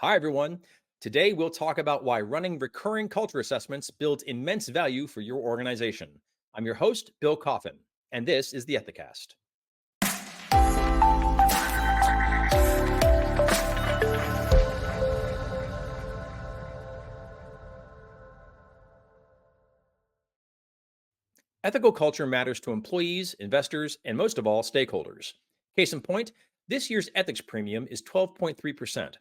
Hi, everyone. Today, we'll talk about why running recurring culture assessments builds immense value for your organization. I'm your host, Bill Coffin, and this is the Ethicast. Ethical culture matters to employees, investors, and most of all, stakeholders. Case in point, this year's ethics premium is 12.3%.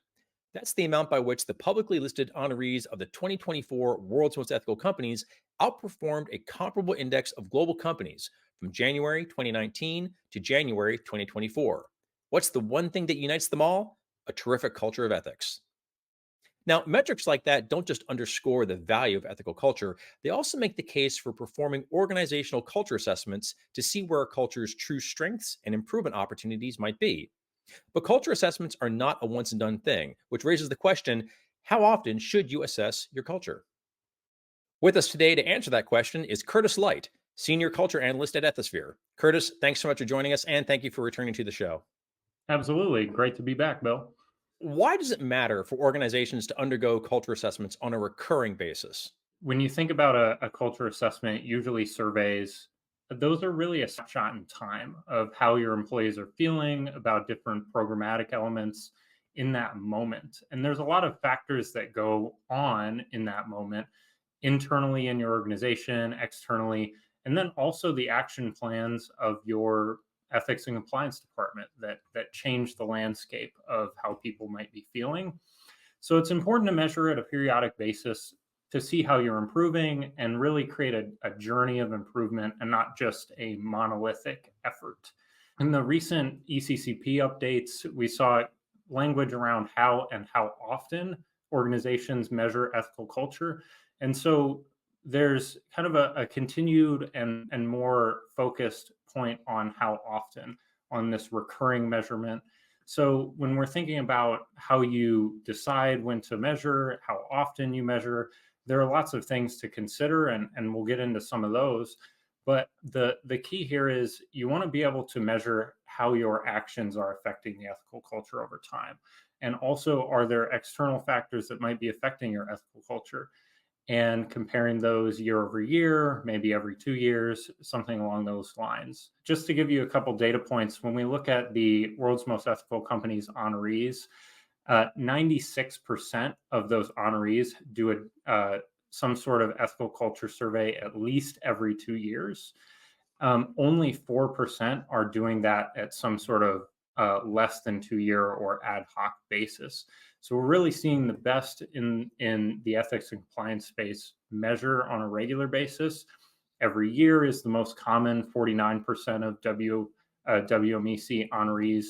That's the amount by which the publicly listed honorees of the 2024 World's Most Ethical Companies outperformed a comparable index of global companies from January 2019 to January 2024. What's the one thing that unites them all? A terrific culture of ethics. Now, metrics like that don't just underscore the value of ethical culture, they also make the case for performing organizational culture assessments to see where a culture's true strengths and improvement opportunities might be. But culture assessments are not a once and done thing, which raises the question, how often should you assess your culture? With us today to answer that question is Curtis Leicht, Senior Culture Analyst at Ethisphere. Curtis, thanks so much for joining us and thank you for returning to the show. Absolutely. Great to be back, Bill. Why does it matter for organizations to undergo culture assessments on a recurring basis? When you think about a culture assessment, usually surveys, those are really a snapshot in time of how your employees are feeling about different programmatic elements in that moment. And there's a lot of factors that go on in that moment, internally in your organization, externally, and then also the action plans of your ethics and compliance department that change the landscape of how people might be feeling. So it's important to measure at a periodic basis to see how you're improving and really create a journey of improvement and not just a monolithic effort. In the recent ECCP updates, we saw language around how and how often organizations measure ethical culture. And so there's kind of a continued and more focused point on how often on this recurring measurement. So when we're thinking about how you decide when to measure, how often you measure, there are lots of things to consider, and we'll get into some of those. But the key here is you want to be able to measure how your actions are affecting the ethical culture over time. And also, are there external factors that might be affecting your ethical culture? And comparing those year over year, maybe every 2 years, something along those lines. Just to give you a couple data points, when we look at the world's most ethical companies honorees, 96% of those honorees do some sort of ethical culture survey at least every 2 years. Only 4% are doing that at some sort of less than 2 year or ad hoc basis. So we're really seeing the best in the ethics and compliance space measure on a regular basis. Every year is the most common. 49% of WMEC honorees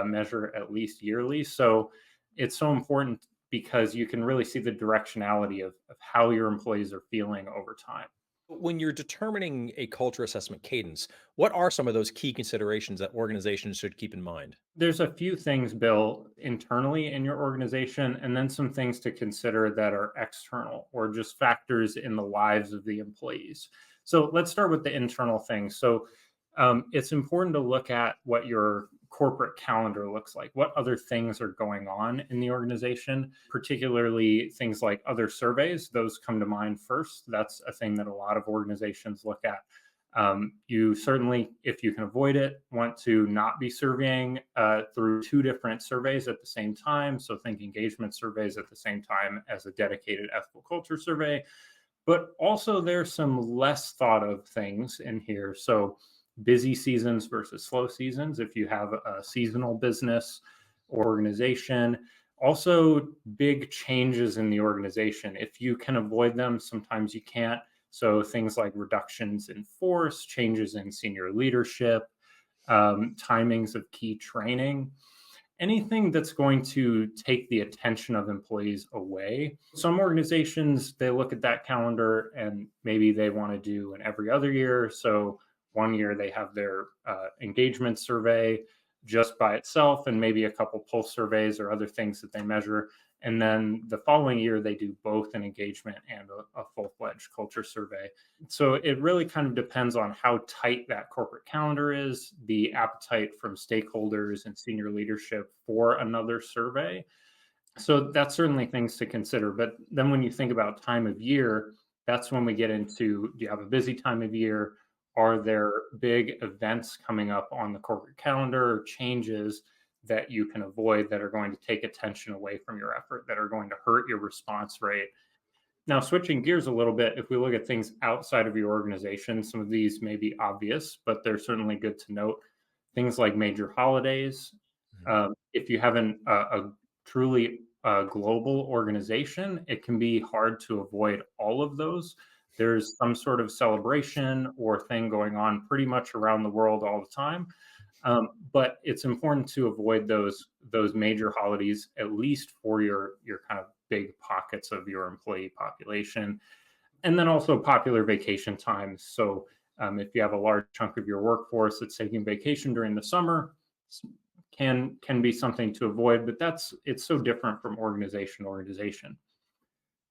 measure at least yearly. So it's so important because you can really see the directionality of how your employees are feeling over time. When you're determining a culture assessment cadence, what are some of those key considerations that organizations should keep in mind? There's a few things, Bill, internally in your organization, and then some things to consider that are external or just factors in the lives of the employees. So let's start with the internal things. So it's important to look at what your corporate calendar looks like. What other things are going on in the organization, particularly things like other surveys? Those come to mind first. That's a thing that a lot of organizations look at. You certainly, if you can avoid it, want to not be surveying through two different surveys at the same time. So think engagement surveys at the same time as a dedicated ethical culture survey. But also there's some less thought of things in here. So busy seasons versus slow seasons, if you have a seasonal business or organization. Also big changes in the organization. If you can avoid them, sometimes you can't. So things like reductions in force, changes in senior leadership, timings of key training, anything that's going to take the attention of employees away. Some organizations, they look at that calendar and maybe they want to do an every other year. So one year they have their engagement survey just by itself and maybe a couple pulse surveys or other things that they measure. And then the following year, they do both an engagement and a full-fledged culture survey. So it really kind of depends on how tight that corporate calendar is, the appetite from stakeholders and senior leadership for another survey. So that's certainly things to consider. But then when you think about time of year, that's when we get into, do you have a busy time of year? Are there big events coming up on the corporate calendar or changes that you can avoid that are going to take attention away from your effort, that are going to hurt your response rate? Now, switching gears a little bit, if we look at things outside of your organization, some of these may be obvious, but they're certainly good to note. Things like major holidays. Mhm. If you have a truly global organization, it can be hard to avoid all of those. There's some sort of celebration or thing going on pretty much around the world all the time. But it's important to avoid those major holidays, at least for your kind of big pockets of your employee population, and then also popular vacation times. So if you have a large chunk of your workforce that's taking vacation during the summer, can be something to avoid. But it's so different from organization to organization.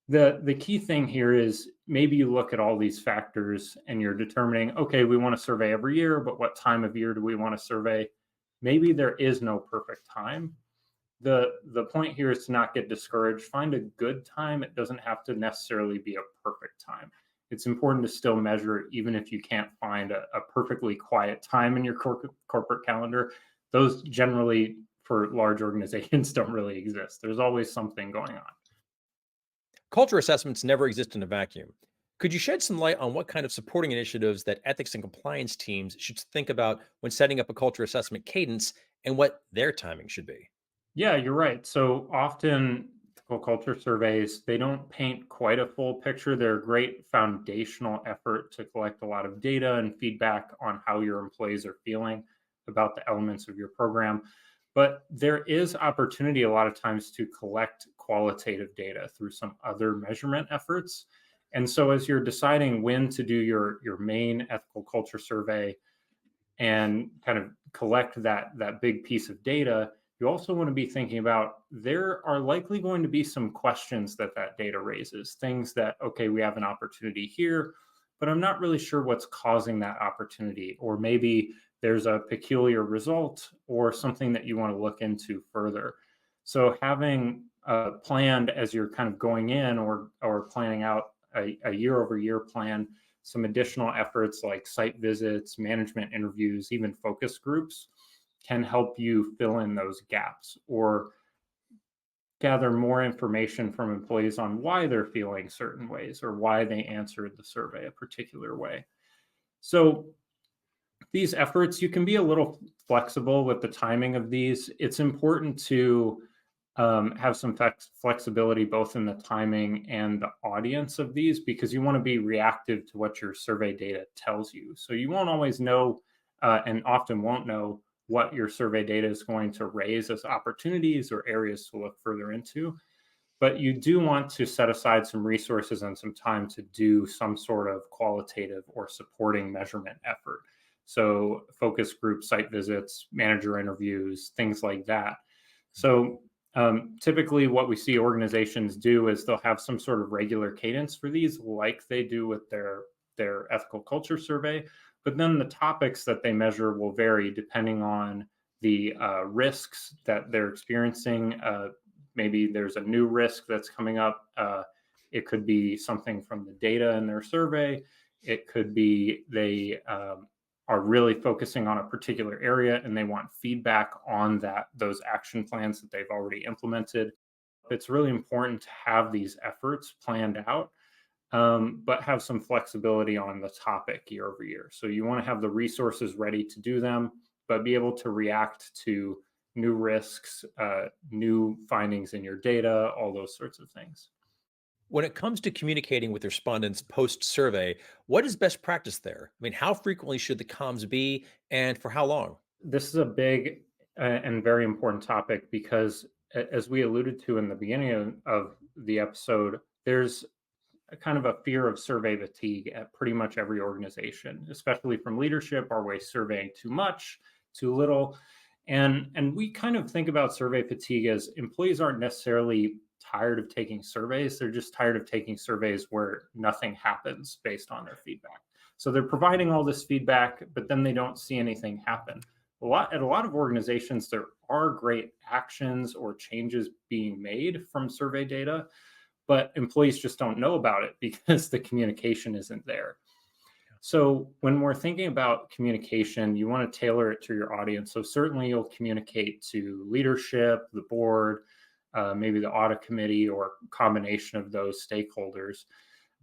The key thing here is maybe you look at all these factors and you're determining, okay, we want to survey every year, but what time of year do we want to survey? Maybe there is no perfect time. The point here is to not get discouraged. Find a good time. It doesn't have to necessarily be a perfect time. It's important to still measure, even if you can't find a perfectly quiet time in your corporate calendar. Those generally, for large organizations, don't really exist. There's always something going on. Culture assessments never exist in a vacuum. Could you shed some light on what kind of supporting initiatives that ethics and compliance teams should think about when setting up a culture assessment cadence and what their timing should be? Yeah, you're right. So often ethical culture surveys, they don't paint quite a full picture. They're a great foundational effort to collect a lot of data and feedback on how your employees are feeling about the elements of your program. But there is opportunity a lot of times to collect qualitative data through some other measurement efforts. And so as you're deciding when to do your main ethical culture survey, and kind of collect that big piece of data, you also want to be thinking about, there are likely going to be some questions that data raises, things that, okay, we have an opportunity here, but I'm not really sure what's causing that opportunity, or maybe there's a peculiar result or something that you want to look into further. So having planned as you're kind of going in, or planning out a year over year plan, some additional efforts like site visits, management interviews, even focus groups can help you fill in those gaps or gather more information from employees on why they're feeling certain ways or why they answered the survey a particular way. So these efforts, you can be a little flexible with the timing of these. It's important to have some flexibility both in the timing and the audience of these, because you want to be reactive to what your survey data tells you. So you won't always know, and often won't know, what your survey data is going to raise as opportunities or areas to look further into. But you do want to set aside some resources and some time to do some sort of qualitative or supporting measurement effort. So focus group site visits, manager interviews, things like that. So typically what we see organizations do is they'll have some sort of regular cadence for these, like they do with their ethical culture survey. But then the topics that they measure will vary depending on the risks that they're experiencing. Maybe there's a new risk that's coming up. It could be something from the data in their survey. It could be they are really focusing on a particular area and they want feedback on those action plans that they've already implemented. It's really important to have these efforts planned out, but have some flexibility on the topic year over year. So you want to have the resources ready to do them, but be able to react to new risks, new findings in your data, all those sorts of things. When it comes to communicating with respondents post survey, what is best practice there? I mean, how frequently should the comms be and for how long? This is a big and very important topic because, as we alluded to in the beginning of the episode, there's a kind of a fear of survey fatigue at pretty much every organization, especially from leadership. Are we surveying too much, too little? And we kind of think about survey fatigue as employees aren't necessarily tired of taking surveys. They're just tired of taking surveys where nothing happens based on their feedback. So they're providing all this feedback, but then they don't see anything happen. At a lot of organizations, there are great actions or changes being made from survey data, but employees just don't know about it because the communication isn't there. So when we're thinking about communication, you want to tailor it to your audience. So certainly you'll communicate to leadership, the board, maybe the audit committee, or combination of those stakeholders.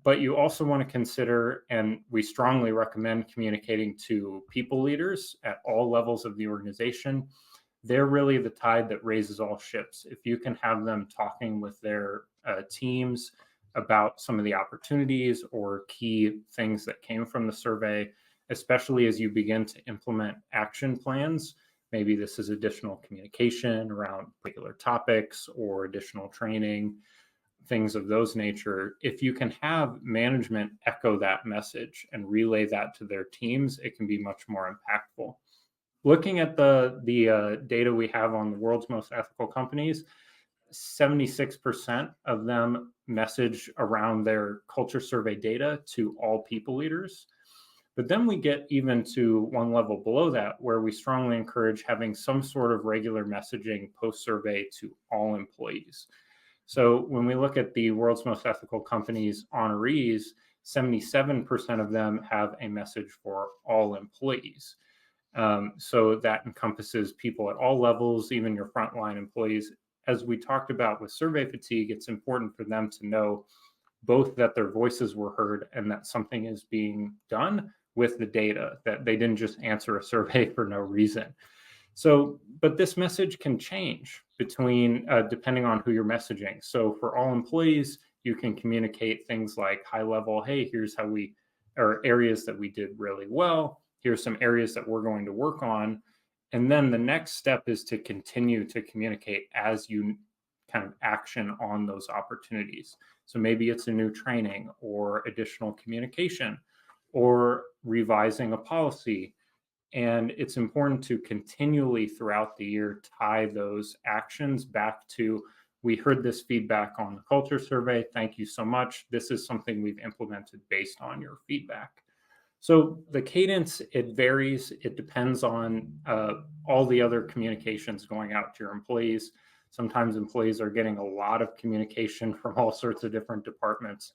But you also want to consider, and we strongly recommend communicating to people leaders at all levels of the organization. They're really the tide that raises all ships. If you can have them talking with their teams about some of the opportunities or key things that came from the survey, especially as you begin to implement action plans. Maybe this is additional communication around particular topics or additional training, things of those nature. If you can have management echo that message and relay that to their teams, it can be much more impactful. Looking at the data we have on the world's most ethical companies, 76% of them message around their culture survey data to all people leaders. But then we get even to one level below that, where we strongly encourage having some sort of regular messaging post survey to all employees. So when we look at the world's most ethical companies honorees, 77% of them have a message for all employees. So that encompasses people at all levels, even your frontline employees. As we talked about with survey fatigue, it's important for them to know both that their voices were heard and that something is being done with the data, that they didn't just answer a survey for no reason. So, but this message can change between depending on who you're messaging. So, for all employees, you can communicate things like high level, hey, here's how we, or areas that we did really well. Here's some areas that we're going to work on. And then the next step is to continue to communicate as you kind of action on those opportunities. So maybe it's a new training or additional communication or revising a policy. And it's important to continually throughout the year tie those actions back to, we heard this feedback on the culture survey. Thank you so much. This is something we've implemented based on your feedback. So the cadence, it varies. It depends on all the other communications going out to your employees. Sometimes employees are getting a lot of communication from all sorts of different departments.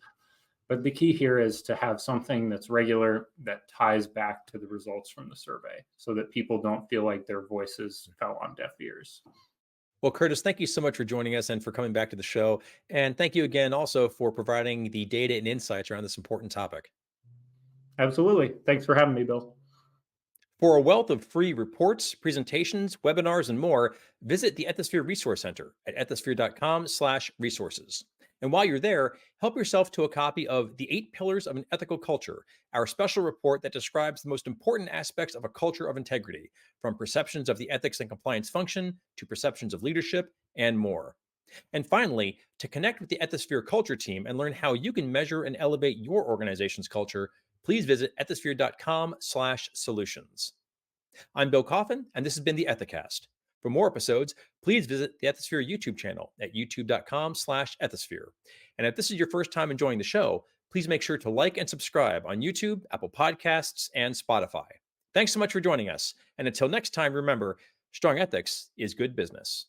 But the key here is to have something that's regular that ties back to the results from the survey so that people don't feel like their voices fell on deaf ears. Well, Curtis, thank you so much for joining us and for coming back to the show. And thank you again also for providing the data and insights around this important topic. Absolutely. Thanks for having me, Bill. For a wealth of free reports, presentations, webinars, and more, visit the Ethisphere Resource Center at ethisphere.com/resources. And while you're there, help yourself to a copy of The 8 Pillars of an Ethical Culture, our special report that describes the most important aspects of a culture of integrity, from perceptions of the ethics and compliance function to perceptions of leadership and more. And finally, to connect with the Ethisphere Culture team and learn how you can measure and elevate your organization's culture, please visit ethisphere.com/solutions. I'm Bill Coffin, and this has been the Ethicast. For more episodes, please visit the Ethisphere YouTube channel at youtube.com/ethisphere. And if this is your first time enjoying the show, please make sure to like and subscribe on YouTube, Apple Podcasts, and Spotify. Thanks so much for joining us. And until next time, remember, strong ethics is good business.